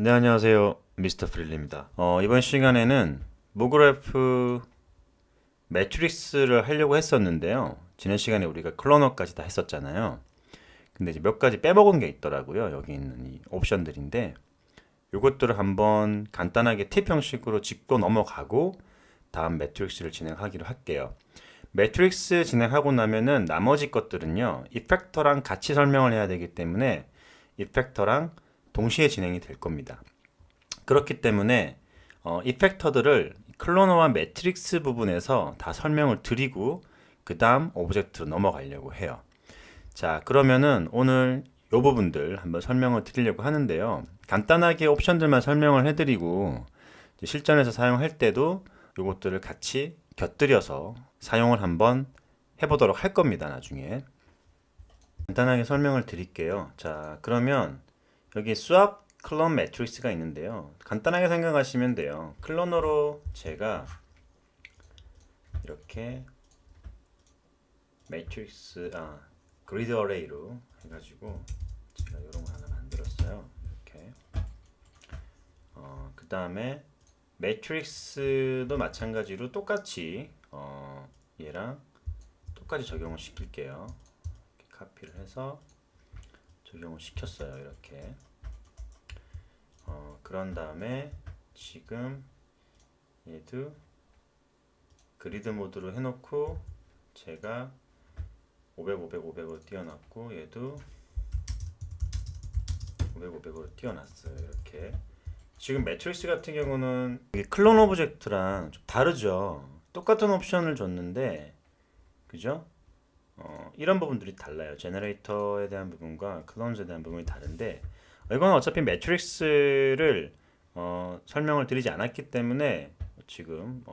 네, 안녕하세요. 미스터 프릴리입니다. 이번 시간에는 모그래프 매트릭스를 하려고 했었는데요. 지난 시간에 우리가 클로너까지 다 했었잖아요. 근데 이제 몇 가지 빼먹은 게 있더라고요. 여기 있는 이 옵션들인데, 이것들을 한번 간단하게 팁 형식으로 짚고 넘어가고, 다음 매트릭스를 진행하기로 할게요. 매트릭스 진행하고 나면은 나머지 것들은요, 이펙터랑 같이 설명을 해야 되기 때문에, 이펙터랑 동시에 진행이 될 겁니다. 그렇기 때문에 이펙터들을 클로너와 매트릭스 부분에서 다 설명을 드리고 그 다음 오브젝트로 넘어가려고 해요. 자, 그러면은 오늘 이 부분들 한번 설명을 드리려고 하는데요. 간단하게 옵션들만 설명을 해드리고 실전에서 사용할 때도 이것들을 같이 곁들여서 사용을 한번 해보도록 할 겁니다. 나중에 간단하게 설명을 드릴게요. 자, 그러면 여기 swap 클론 매트릭스가 있는데요. 간단하게 생각하시면 돼요. 클로너로 제가 이렇게 매트릭스 그리드 어레이로 해가지고 제가 이런 거 하나 만들었어요. 이렇게 그 다음에 매트릭스도 마찬가지로 똑같이 얘랑 똑같이 적용을 시킬게요. 이렇게 카피를 해서 적용을 시켰어요. 이렇게 그런 다음에 지금 얘도 그리드 모드로 해놓고 제가 500, 500, 500으로 띄워놨고 얘도 500, 500으로 띄워놨어요. 이렇게 지금 매트릭스 같은 경우는 클론 오브젝트랑 좀 다르죠. 똑같은 옵션을 줬는데 그죠? 이런 부분들이 달라요. 제너레이터에 대한 부분과 클론즈에 대한 부분이 다른데 이건 어차피 매트릭스를 설명을 드리지 않았기 때문에 지금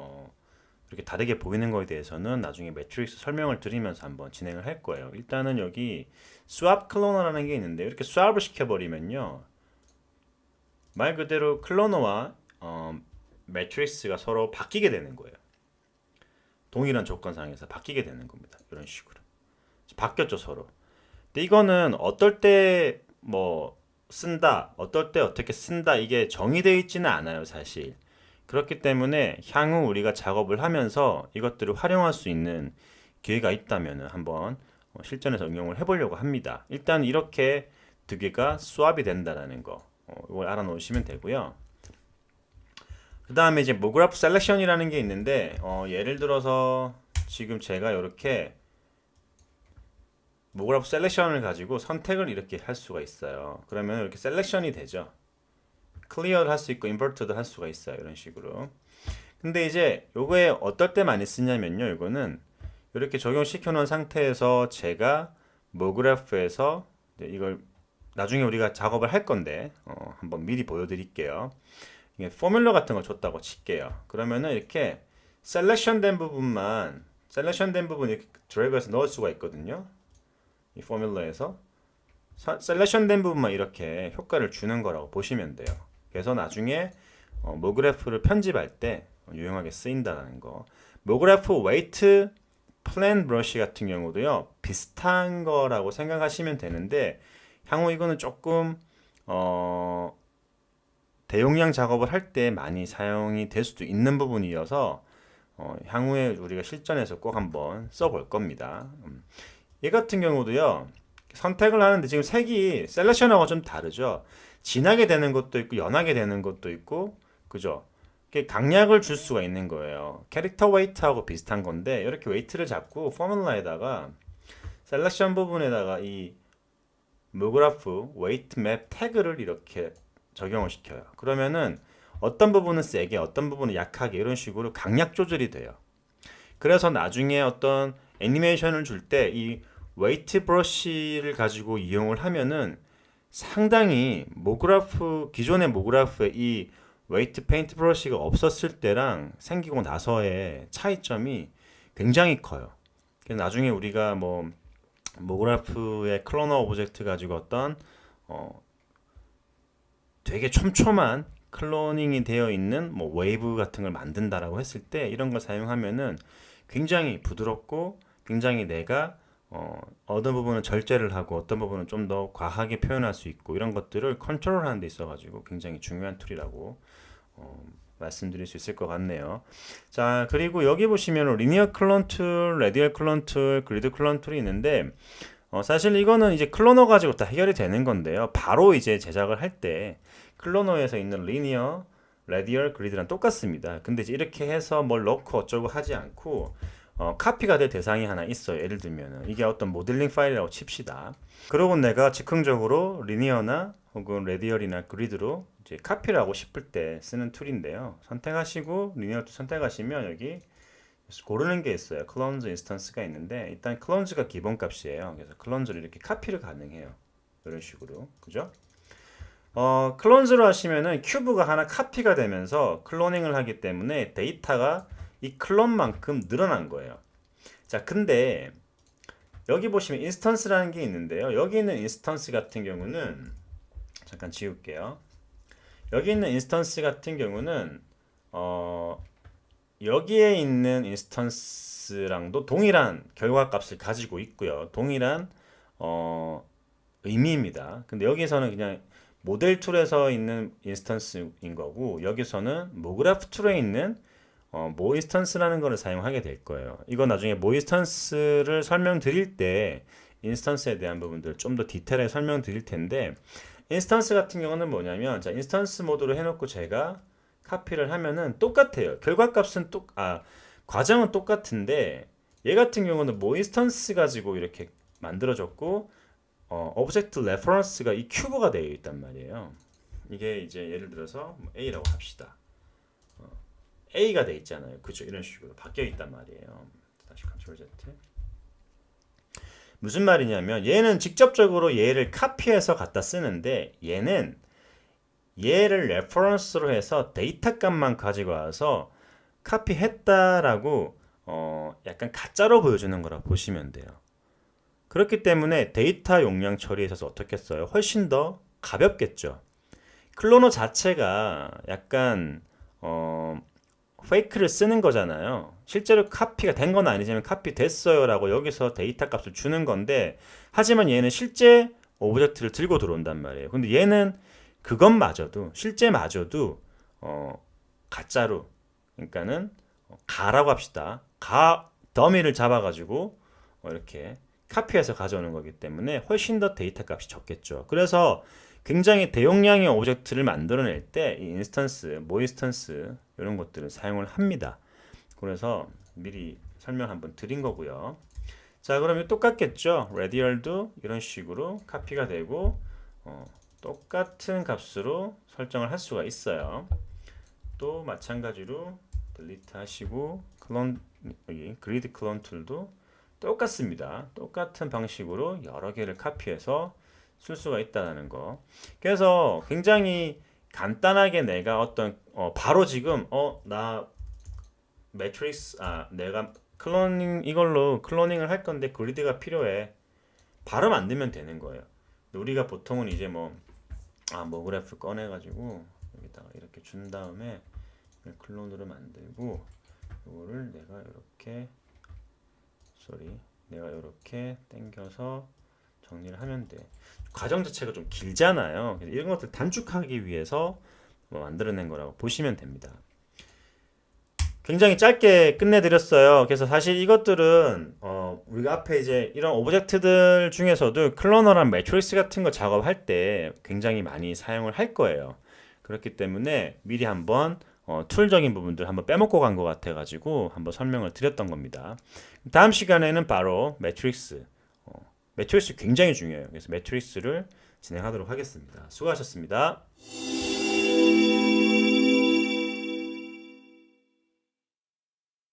이렇게 다르게 보이는 거에 대해서는 나중에 매트릭스 설명을 드리면서 한번 진행을 할 거예요. 일단은 여기 swap 클로너라는 게 있는데 이렇게 swap을 시켜버리면요 말 그대로 클로너와 매트릭스가 서로 바뀌게 되는 거예요. 동일한 조건상에서 바뀌게 되는 겁니다. 이런 식으로 바뀌었죠 서로. 근데 이거는 어떨 때 뭐 쓴다, 어떨 때 어떻게 쓴다 이게 정의되어 있지는 않아요 사실. 그렇기 때문에 향후 우리가 작업을 하면서 이것들을 활용할 수 있는 기회가 있다면 한번 실전에서 응용을 해보려고 합니다. 일단 이렇게 두 개가 수합이 된다라는 거 이걸 알아놓으시면 되고요. 그 다음에 이제 모그래프 셀렉션이라는 게 있는데 예를 들어서 지금 제가 이렇게 모그래프 셀렉션을 가지고 선택을 이렇게 할 수가 있어요. 그러면 이렇게 셀렉션이 되죠. 클리어를 할 수 있고 인버트도 할 수가 있어요. 이런 식으로. 근데 이제 요거에 어떨 때 많이 쓰냐면요. 이거는 이렇게 적용시켜 놓은 상태에서 제가 모그래프에서 이걸 나중에 우리가 작업을 할 건데 한번 미리 보여드릴게요. 이게 포뮬러 같은 걸 줬다고 칠게요. 그러면은 이렇게 셀렉션 된 부분 이렇게 드래그해서 넣을 수가 있거든요. 이 포뮬러에서 셀렉션 된 부분만 이렇게 효과를 주는 거라고 보시면 돼요. 그래서 나중에 모그래프를 편집할 때 유용하게 쓰인다는 거. 모그래프 웨이트 플랜 브러쉬 같은 경우도요 비슷한 거라고 생각하시면 되는데 향후 이거는 조금 대용량 작업을 할 때 많이 사용이 될 수도 있는 부분이어서 향후에 우리가 실전에서 꼭 한번 써볼 겁니다. 얘 같은 경우도요 선택을 하는데 지금 색이 셀렉션하고 좀 다르죠. 진하게 되는 것도 있고 연하게 되는 것도 있고 그죠. 이렇게 강약을 줄 수가 있는 거예요. 캐릭터 웨이트하고 비슷한 건데 이렇게 웨이트를 잡고 포뮬러에다가 셀렉션 부분에다가 이 모그래프 웨이트 맵 태그를 이렇게 적용을 시켜요. 그러면은 어떤 부분은 세게 어떤 부분은 약하게 이런 식으로 강약 조절이 돼요. 그래서 나중에 어떤 애니메이션을 줄 때 이 웨이트 브러쉬를 가지고 이용을 하면은 상당히 모그래프 기존의 모그래프의 이 웨이트 페인트 브러쉬가 없었을 때랑 생기고 나서의 차이점이 굉장히 커요. 그래서 나중에 우리가 뭐 모그래프의 클로너 오브젝트 가지고 어떤 되게 촘촘한 클로닝이 되어 있는 뭐 웨이브 같은 걸 만든다라고 했을 때 이런 걸 사용하면은 굉장히 부드럽고 굉장히 내가 어떤 부분은 절제를 하고 어떤 부분은 좀 더 과하게 표현할 수 있고 이런 것들을 컨트롤하는 데 있어가지고 굉장히 중요한 툴이라고 말씀드릴 수 있을 것 같네요. 자, 그리고 여기 보시면 리니어 클론 툴, 레디얼 클론 툴, 그리드 클론 툴이 있는데 사실 이거는 이제 클로너 가지고 다 해결이 되는 건데요. 바로 이제 제작을 할 때 클로너에서 있는 리니어, 레디얼, 그리드랑 똑같습니다. 근데 이제 이렇게 해서 뭘 넣고 어쩌고 하지 않고 카피가 될 대상이 하나 있어요. 예를 들면은 이게 어떤 모델링 파일이라고 칩시다. 그러고 내가 즉흥적으로 리니어나 혹은 레디얼이나 그리드로 이제 카피를 하고 싶을 때 쓰는 툴인데요. 선택하시고 리니어 툴 선택하시면 여기 고르는 게 있어요. 클론즈 인스턴스가 있는데 일단 클론즈가 기본 값이에요. 그래서 클론즈를 이렇게 카피를 가능해요. 이런 식으로. 그죠? 클론즈로 하시면은 큐브가 하나 카피가 되면서 클로닝을 하기 때문에 데이터가 이 클론만큼 늘어난 거예요. 자, 근데 여기 보시면 인스턴스라는 게 있는데요. 여기 있는 인스턴스 같은 경우는 잠깐 지울게요. 여기 있는 인스턴스 같은 경우는 여기에 있는 인스턴스랑도 동일한 결과값을 가지고 있고요. 동일한 의미입니다. 근데 여기서는 그냥 모델 툴에서 있는 인스턴스인 거고 여기서는 모그래프 툴에 있는 모인스턴스라는 거를 사용하게 될 거예요. 이거 나중에 모인스턴스를 설명드릴 때 인스턴스에 대한 부분들 좀 더 디테일하게 설명드릴 텐데 인스턴스 같은 경우는 뭐냐면 자 인스턴스 모드로 해놓고 제가 카피를 하면은 똑같아요. 결과값은 과정은 똑같은데 얘 같은 경우는 모인스턴스 가지고 이렇게 만들어졌고 오브젝트 레퍼런스가 이 큐브가 되어 있단 말이에요. 이게 이제 예를 들어서 A라고 합시다. A가 돼 있잖아요. 그죠? 이런 식으로 바뀌어 있단 말이에요. 다시 Ctrl Z. 무슨 말이냐면 얘는 직접적으로 얘를 카피해서 갖다 쓰는데 얘는 얘를 레퍼런스로 해서 데이터 값만 가지고 와서 카피했다라고 약간 가짜로 보여주는 거라 보시면 돼요. 그렇기 때문에 데이터 용량 처리에 있어서 어떻게 써요? 훨씬 더 가볍겠죠. 클로너 자체가 약간 페이크를 쓰는 거잖아요. 실제로 카피가 된 건 아니지만 카피 됐어요 라고 여기서 데이터 값을 주는 건데 하지만 얘는 실제 오브젝트를 들고 들어온단 말이에요. 근데 얘는 그것마저도 실제마저도 가짜로 그러니까는 가라고 합시다. 가 더미를 잡아가지고 이렇게 카피해서 가져오는 거기 때문에 훨씬 더 데이터 값이 적겠죠. 그래서 굉장히 대용량의 오브젝트를 만들어낼 때 이 인스턴스, 모인스턴스 이런 것들을 사용을 합니다. 그래서 미리 설명 한번 드린 거고요. 자, 그러면 똑같겠죠. 레디얼도 이런 식으로 카피가 되고 똑같은 값으로 설정을 할 수가 있어요. 또 마찬가지로 딜리트 하시고 클론 여기 그리드 클론 툴도 똑같습니다. 똑같은 방식으로 여러 개를 카피해서 쓸 수가 있다는 거. 그래서 굉장히 간단하게 내가 어떤 바로 지금 나 매트릭스 내가 클로닝 이걸로 클로닝을 할 건데 그리드가 필요해. 바로 만들면 되는 거예요. 우리가 보통은 이제 그래프 꺼내 가지고 여기다가 이렇게 준 다음에 클론으로 만들고 이거를 내가 이렇게 당겨서 정리를 하면 돼. 과정 자체가 좀 길잖아요. 이런 것들 단축하기 위해서 만들어낸 거라고 보시면 됩니다. 굉장히 짧게 끝내드렸어요. 그래서 사실 이것들은 우리가 앞에 이제 이런 오브젝트들 중에서도 클로너랑 매트릭스 같은 거 작업할 때 굉장히 많이 사용을 할 거예요. 그렇기 때문에 미리 한번 툴적인 부분들 한번 빼먹고 간 것 같아가지고 한번 설명을 드렸던 겁니다. 다음 시간에는 바로 매트릭스 굉장히 중요해요. 그래서 매트릭스를 진행하도록 하겠습니다. 수고하셨습니다.